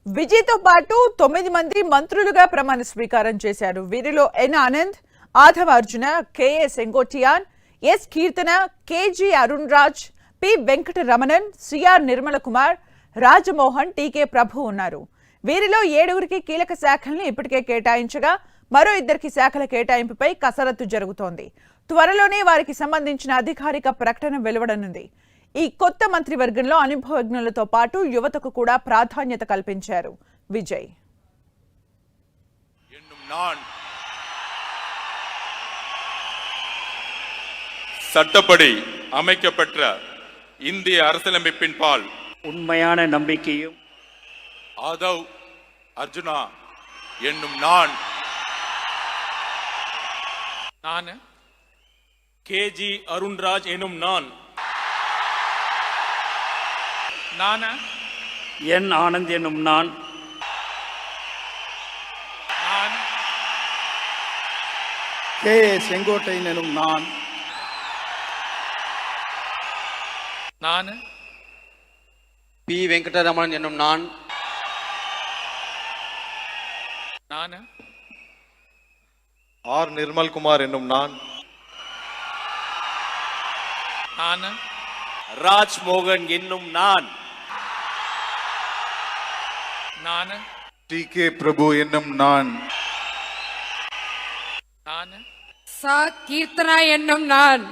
విజయ్తో పాటు 9 మంది మంత్రులుగా ప్రమాణ స్వీకారం చేశారు. వీరిలో N Anand, Adhava Arjuna, KA Sengottaiyan, S Keerthana, KG Arun Raj, P Venkata Ramanan, CR Nirmala Kumar, Rajamohan, TK Prabhu ఉన్నారు. వీరిలో 7గురికి కీలక శాఖల్ని ఇప్పటికే కేటాయించగా మరో 2కి శాఖల కేటాయింపుపై కసరత్తు జరుగుతోంది. త్వరలోనే వారికి సంబంధించిన అధికారిక ప్రకటన వెలువడనుంది. ఈ కొత్త మంత్రివర్గంలో అనుభవజ్ఞులతో పాటు యువతకు కూడా ప్రాధాన్యత కల్పించారు విజయ్. சட்டப்படி அமைக்கப்பட்ட இந்திய அரசியலமைப்பின் பால் உண்மையான நம்பிக்கையும் ஆதவ் அர்ஜுனா என்னும் நான் கேஜி அருண்ராஜ் எனும் நான் என் ஆனந்த் என்னும் நான் கே செங்கோட்டையன் எனும் நான் பி வெங்கடரமணன் என்னும் நான் ஆர் நிர்மல்குமார் என்னும் நான் ராஜ்மோகன் என்னும் நான் டி கே பிரபு என்னும் நான் கீர்த்தனா என்னும் நான்